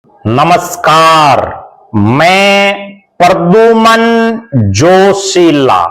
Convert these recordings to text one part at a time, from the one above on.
नमस्कार, मैं प्रद्युमन जोशीला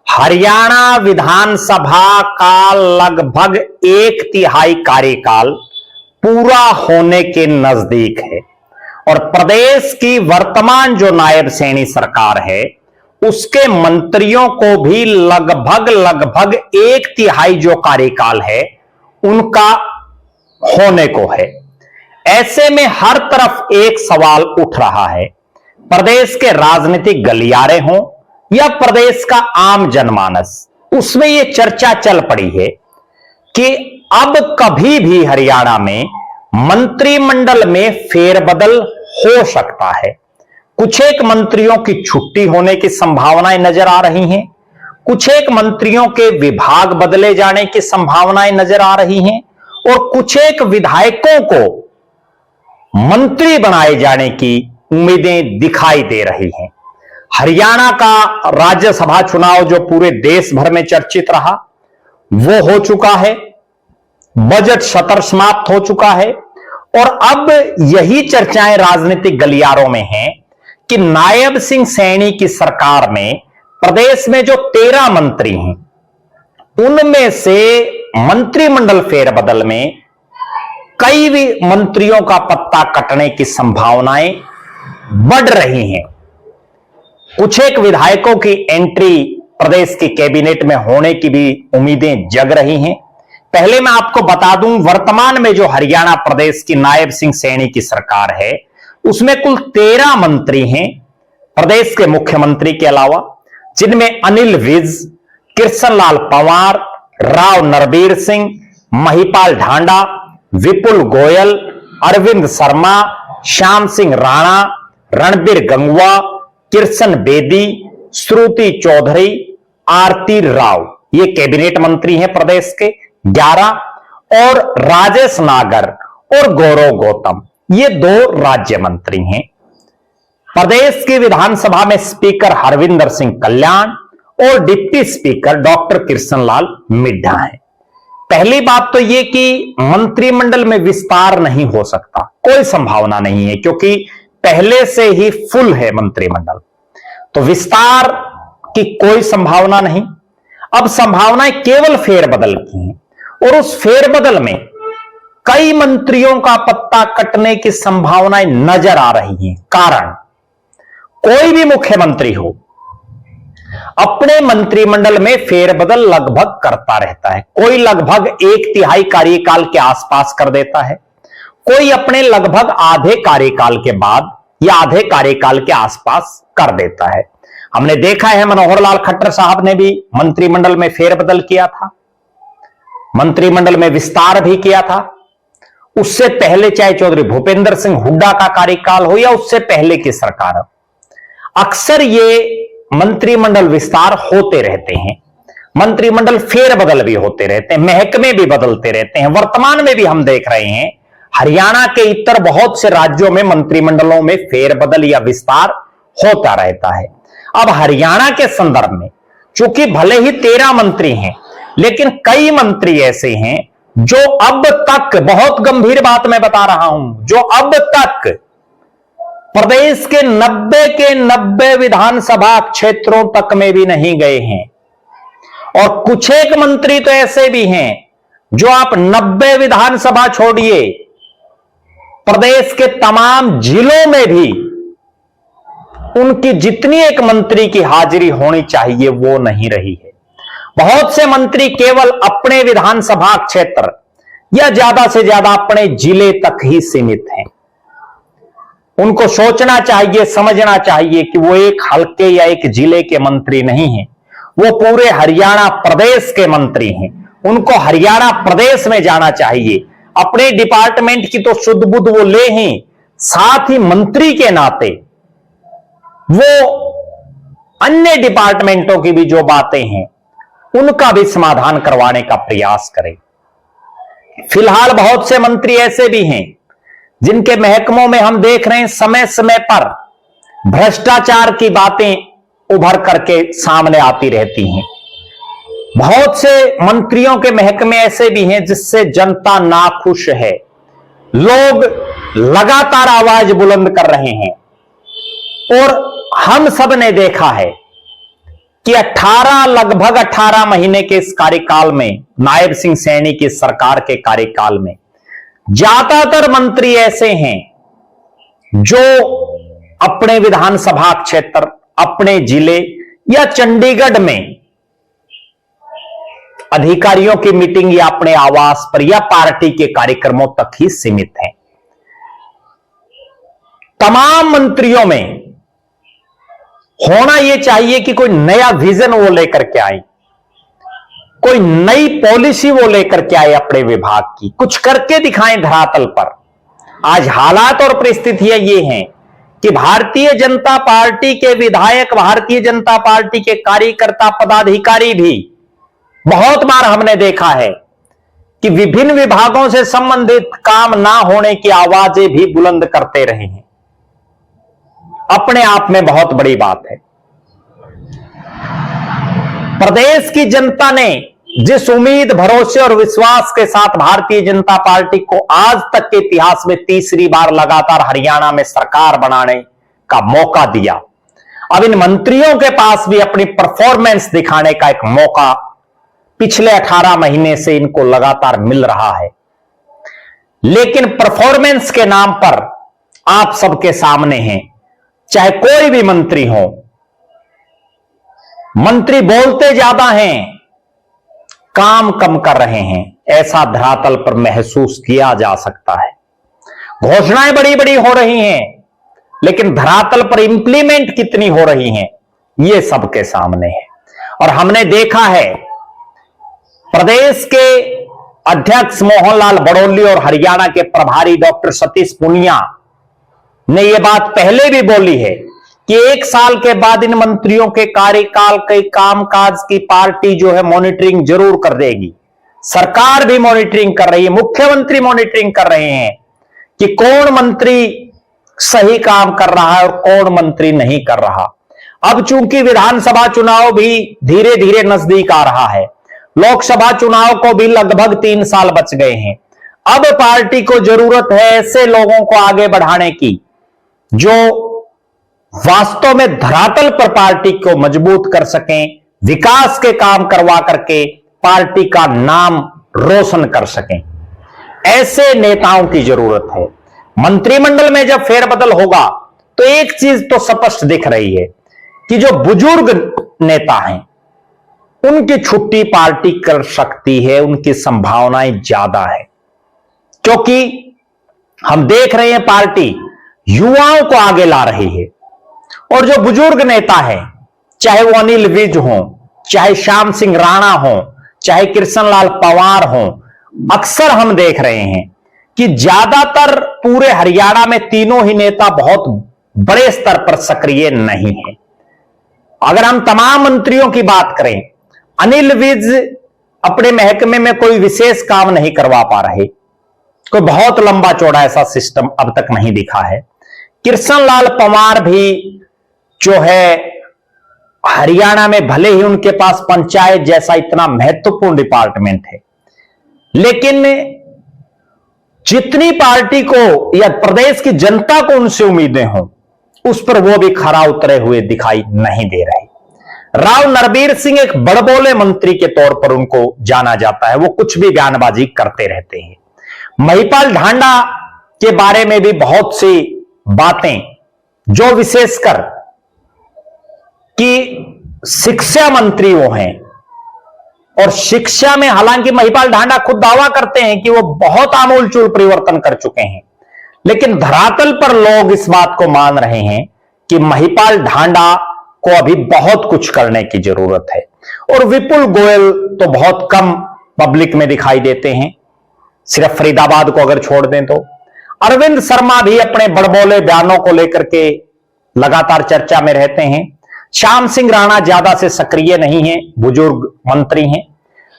हरियाणा विधानसभा का लगभग 1/3 कार्यकाल पूरा होने के नजदीक है और प्रदेश की वर्तमान जो नायब सैनी सरकार है उसके मंत्रियों को भी लगभग 1/3 जो कार्यकाल है उनका होने को है। ऐसे में हर तरफ एक सवाल उठ रहा है, प्रदेश के राजनीतिक गलियारे हों या प्रदेश का आम जनमानस, उसमें यह चर्चा चल पड़ी है कि अब कभी भी हरियाणा में मंत्रिमंडल में फेरबदल हो सकता है। कुछ एक मंत्रियों की छुट्टी होने की संभावनाएं नजर आ रही हैं, कुछ एक मंत्रियों के विभाग बदले जाने की संभावनाएं नजर आ रही हैं और कुछ एक विधायकों को मंत्री बनाए जाने की उम्मीदें दिखाई दे रही हैं। हरियाणा का राज्यसभा चुनाव जो पूरे देश भर में चर्चित रहा वो हो चुका है, बजट सत्र समाप्त हो चुका है और अब यही चर्चाएं राजनीतिक गलियारों में हैं कि नायब सिंह सैनी की सरकार में प्रदेश में जो 13 मंत्री हैं उनमें से मंत्रिमंडल फेरबदल में कई भी मंत्रियों का पत्ता कटने की संभावनाएं बढ़ रही हैं। कुछ एक विधायकों की एंट्री प्रदेश की कैबिनेट में होने की भी उम्मीदें जग रही हैं। पहले मैं आपको बता दूं, वर्तमान में जो हरियाणा प्रदेश की नायब सिंह सैनी की सरकार है उसमें कुल 13 मंत्री हैं प्रदेश के मुख्यमंत्री के अलावा, जिनमें अनिल विज, कृष्ण लाल पंवार, राव नरबीर सिंह, महिपाल ढांडा, विपुल गोयल, अरविंद शर्मा, श्याम सिंह राणा, रणबीर गंगवा, कृष्ण बेदी, श्रुति चौधरी, आरती राव, ये कैबिनेट मंत्री हैं प्रदेश के 11 और राजेश नागर और गौरव गौतम, ये 2 राज्य मंत्री हैं। प्रदेश की विधानसभा में स्पीकर हरविंदर सिंह कल्याण और deputy speaker doctor Krishan Lal Middha हैं। पहली बात तो यह कि मंत्रिमंडल में विस्तार नहीं हो सकता, कोई संभावना नहीं है क्योंकि पहले से ही फुल है मंत्रिमंडल, तो विस्तार की कोई संभावना नहीं। अब संभावनाएं केवल फेरबदल की हैं और उस फेरबदल में कई मंत्रियों का पत्ता कटने की संभावनाएं नजर आ रही हैं। कारण, कोई भी मुख्यमंत्री हो अपने मंत्रिमंडल में फेरबदल लगभग करता रहता है। कोई लगभग 1/3 कार्यकाल के आसपास कर देता है, कोई अपने लगभग आधे कार्यकाल के बाद या आधे कार्यकाल के आसपास कर देता है। हमने देखा है मनोहर लाल खट्टर साहब ने भी मंत्रिमंडल में फेरबदल किया था, मंत्रिमंडल में विस्तार भी किया था। उससे पहले चाहे चौधरी भूपेंद्र सिंह हुड्डा का कार्यकाल हो या उससे पहले की सरकार हो, अक्सर ये मंत्रिमंडल विस्तार होते रहते हैं, मंत्रिमंडल फेरबदल भी होते रहते हैं, महकमे भी बदलते रहते हैं। वर्तमान में भी हम देख रहे हैं हरियाणा के इतर बहुत से राज्यों में मंत्रिमंडलों में फेरबदल या विस्तार होता रहता है। अब हरियाणा के संदर्भ में चूंकि भले ही 13 मंत्री हैं लेकिन कई मंत्री ऐसे हैं जो अब तक, बहुत गंभीर बात मैं बता रहा हूं, जो अब तक प्रदेश के 90 विधानसभा क्षेत्रों तक में भी नहीं गए हैं और कुछ एक मंत्री तो ऐसे भी हैं जो आप 90 विधानसभा छोड़िए, प्रदेश के तमाम जिलों में भी उनकी जितनी एक मंत्री की हाजिरी होनी चाहिए वो नहीं रही है। बहुत से मंत्री केवल अपने विधानसभा क्षेत्र या ज्यादा से ज्यादा अपने जिले तक ही सीमित हैं। उनको सोचना चाहिए, समझना चाहिए कि वो एक हल्के या एक जिले के मंत्री नहीं हैं, वो पूरे हरियाणा प्रदेश के मंत्री हैं। उनको हरियाणा प्रदेश में जाना चाहिए, अपने डिपार्टमेंट की तो शुद्ध बुद्ध वो ले ही, साथ ही मंत्री के नाते वो अन्य डिपार्टमेंटों की भी जो बातें हैं उनका भी समाधान करवाने का प्रयास करें। फिलहाल बहुत से मंत्री ऐसे भी हैं जिनके महकमों में हम देख रहे हैं समय समय पर भ्रष्टाचार की बातें उभर करके सामने आती रहती हैं। बहुत से मंत्रियों के महकमे ऐसे भी हैं जिससे जनता नाखुश है, लोग लगातार आवाज बुलंद कर रहे हैं और हम सब ने देखा है कि लगभग 18 महीने के इस कार्यकाल में, नायब सिंह सैनी की सरकार के कार्यकाल में, ज्यादातर मंत्री ऐसे हैं जो अपने विधानसभा क्षेत्र, अपने जिले या चंडीगढ़ में अधिकारियों की मीटिंग या अपने आवास पर या पार्टी के कार्यक्रमों तक ही सीमित हैं। तमाम मंत्रियों में होना यह चाहिए कि कोई नया विजन वो लेकर के आए, कोई नई पॉलिसी वो लेकर के आए अपने विभाग की, कुछ करके दिखाएं धरातल पर। आज हालात और परिस्थितियां ये हैं कि भारतीय जनता पार्टी के विधायक, भारतीय जनता पार्टी के कार्यकर्ता, पदाधिकारी भी बहुत बार हमने देखा है कि विभिन्न विभागों से संबंधित काम ना होने की आवाजें भी बुलंद करते रहे हैं। अपने आप में बहुत बड़ी बात है। प्रदेश की जनता ने जिस उम्मीद, भरोसे और विश्वास के साथ भारतीय जनता पार्टी को आज तक के इतिहास में तीसरी बार लगातार हरियाणा में सरकार बनाने का मौका दिया, अब इन मंत्रियों के पास भी अपनी परफॉर्मेंस दिखाने का एक मौका पिछले 18 महीने से इनको लगातार मिल रहा है। लेकिन परफॉर्मेंस के नाम पर आप सबके सामने हैं, चाहे कोई भी मंत्री हो, मंत्री बोलते ज्यादा हैं, काम कम कर रहे हैं, ऐसा धरातल पर महसूस किया जा सकता है। घोषणाएं बड़ी बड़ी हो रही हैं, लेकिन धरातल पर इंप्लीमेंट कितनी हो रही हैं, यह सबके सामने है। और हमने देखा है प्रदेश के अध्यक्ष मोहनलाल बड़ौली और हरियाणा के प्रभारी डॉक्टर सतीश पूनिया ने यह बात पहले भी बोली है कि 1 साल के बाद इन मंत्रियों के कार्यकाल के कामकाज की पार्टी जो है मॉनिटरिंग जरूर कर देगी। सरकार भी मॉनिटरिंग कर रही है, मुख्यमंत्री मॉनिटरिंग कर रहे हैं कि कौन मंत्री सही काम कर रहा है और कौन मंत्री नहीं कर रहा। अब चूंकि विधानसभा चुनाव भी धीरे धीरे नजदीक आ रहा है, लोकसभा चुनाव को भी लगभग 3 साल बच गए हैं, अब पार्टी को जरूरत है ऐसे लोगों को आगे बढ़ाने की जो वास्तव में धरातल पर पार्टी को मजबूत कर सकें, विकास के काम करवा करके पार्टी का नाम रोशन कर सकें। ऐसे नेताओं की जरूरत है। मंत्रिमंडल में जब फेरबदल होगा तो एक चीज तो स्पष्ट दिख रही है कि जो बुजुर्ग नेता हैं उनकी छुट्टी पार्टी कर सकती है, उनकी संभावनाएं ज्यादा है, क्योंकि हम देख रहे हैं पार्टी युवाओं को आगे ला रही है। और जो बुजुर्ग नेता है, चाहे वो अनिल विज हो, चाहे श्याम सिंह राणा हो, चाहे कृष्णलाल पंवार हो, अक्सर हम देख रहे हैं कि ज्यादातर पूरे हरियाणा में तीनों ही नेता बहुत बड़े स्तर पर सक्रिय नहीं है। अगर हम तमाम मंत्रियों की बात करें, अनिल विज अपने महकमे में कोई विशेष काम नहीं करवा पा रहे, कोई बहुत लंबा चौड़ा ऐसा सिस्टम अब तक नहीं दिखा है। कृष्णलाल पंवार भी जो है हरियाणा में भले ही उनके पास पंचायत जैसा इतना महत्वपूर्ण डिपार्टमेंट है, लेकिन जितनी पार्टी को या प्रदेश की जनता को उनसे उम्मीदें हों, उस पर वो भी खरा उतरे हुए दिखाई नहीं दे रहे। राव नरबीर सिंह एक बड़बोले मंत्री के तौर पर उनको जाना जाता है, वो कुछ भी बयानबाजी करते रहते हैं। महिपाल ढांडा के बारे में भी बहुत सी बातें, जो विशेषकर कि शिक्षा मंत्री वो हैं, और शिक्षा में हालांकि महिपाल ढांडा खुद दावा करते हैं कि वो बहुत आमूलचूल परिवर्तन कर चुके हैं, लेकिन धरातल पर लोग इस बात को मान रहे हैं कि महिपाल ढांडा को अभी बहुत कुछ करने की जरूरत है। और विपुल गोयल तो बहुत कम पब्लिक में दिखाई देते हैं, सिर्फ फरीदाबाद को अगर छोड़ दें तो। अरविंद शर्मा भी अपने बड़बोले बयानों को लेकर के लगातार चर्चा में रहते हैं। श्याम सिंह राणा ज्यादा से सक्रिय नहीं है, बुजुर्ग मंत्री हैं।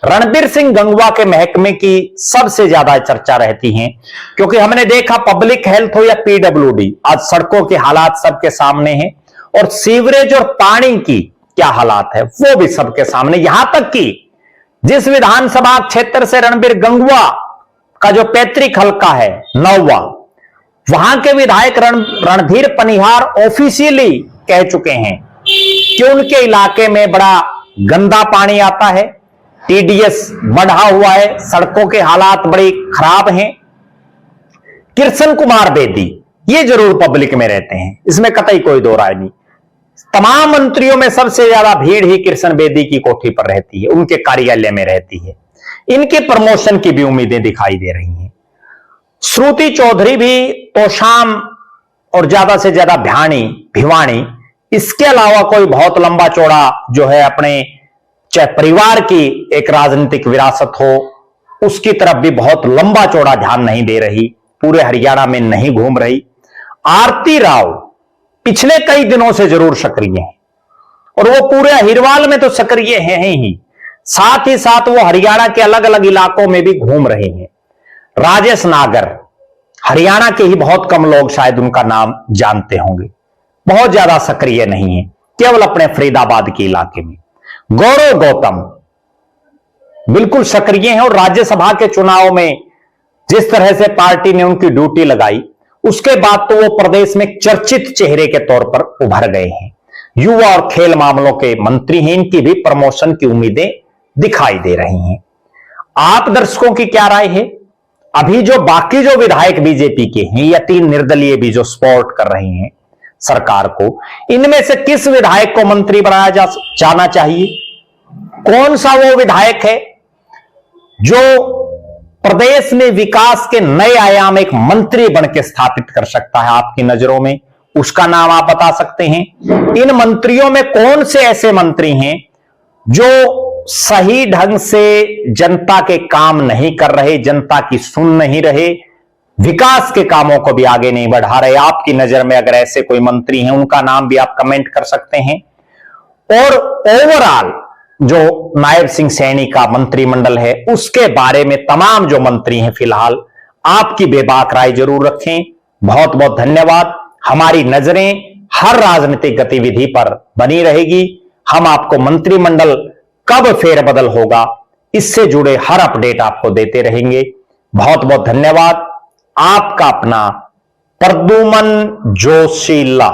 रणबीर सिंह गंगवा के महकमे की सबसे ज्यादा चर्चा रहती है, क्योंकि हमने देखा पब्लिक हेल्थ हो या पीडब्ल्यूडी, आज सड़कों के हालात सबके सामने हैं, और सीवरेज और पानी की क्या हालात है वो भी सबके सामने। यहां तक कि जिस विधानसभा क्षेत्र से रणबीर गंगवा का जो पैतृक हलका है नौवा, वहां के विधायक रणधीर पनिहार ऑफिशियली कह चुके हैं कि उनके इलाके में बड़ा गंदा पानी आता है, टीडीएस बढ़ा हुआ है, सड़कों के हालात बड़े खराब हैं। कृष्ण कुमार बेदी ये जरूर पब्लिक में रहते हैं, इसमें कतई कोई दो राय नहीं। तमाम मंत्रियों में सबसे ज्यादा भीड़ ही कृष्ण बेदी की कोठी पर रहती है, उनके कार्यालय में रहती है। इनके प्रमोशन की भी उम्मीदें दिखाई दे रही हैं। श्रुति चौधरी भी तोशाम और ज्यादा से ज्यादा भिवानी, इसके अलावा कोई बहुत लंबा चौड़ा जो है अपने चाहे परिवार की एक राजनीतिक विरासत हो उसकी तरफ भी बहुत लंबा चौड़ा ध्यान नहीं दे रही, पूरे हरियाणा में नहीं घूम रही। आरती राव पिछले कई दिनों से जरूर सक्रिय हैं और वो पूरे हिरवाल में तो सक्रिय हैं ही, साथ ही साथ वो हरियाणा के अलग अलग इलाकों में भी घूम रहे हैं। राजेश नागर, हरियाणा के ही बहुत कम लोग शायद उनका नाम जानते होंगे, बहुत ज्यादा सक्रिय नहीं है, केवल अपने फरीदाबाद के इलाके में। गौरव गौतम बिल्कुल सक्रिय हैं और राज्यसभा के चुनाव में जिस तरह से पार्टी ने उनकी ड्यूटी लगाई उसके बाद तो वो प्रदेश में चर्चित चेहरे के तौर पर उभर गए हैं। युवा और खेल मामलों के मंत्री हैं, इनकी भी प्रमोशन की उम्मीदें दिखाई दे रही हैं। आप दर्शकों की क्या राय है? अभी जो बाकी जो विधायक बीजेपी के हैं या 3 निर्दलीय भी जो सपोर्ट कर रहे हैं सरकार को, इनमें से किस विधायक को मंत्री बनाया जाना चाहिए? कौन सा वो विधायक है जो प्रदेश में विकास के नए आयाम एक मंत्री बनकर स्थापित कर सकता है आपकी नजरों में? उसका नाम आप बता सकते हैं। इन मंत्रियों में कौन से ऐसे मंत्री हैं जो सही ढंग से जनता के काम नहीं कर रहे, जनता की सुन नहीं रहे, विकास के कामों को भी आगे नहीं बढ़ा रहे? आपकी नजर में अगर ऐसे कोई मंत्री हैं उनका नाम भी आप कमेंट कर सकते हैं। और ओवरऑल जो नायब सिंह सैनी का मंत्रिमंडल है उसके बारे में तमाम जो मंत्री हैं फिलहाल आपकी बेबाक राय जरूर रखें। बहुत बहुत धन्यवाद। हमारी नजरें हर राजनीतिक गतिविधि पर बनी रहेगी। हम आपको मंत्रिमंडल कब फेरबदल होगा इससे जुड़े हर अपडेट आपको देते रहेंगे। बहुत बहुत धन्यवाद। आपका अपना प्रद्युमन जोशीला।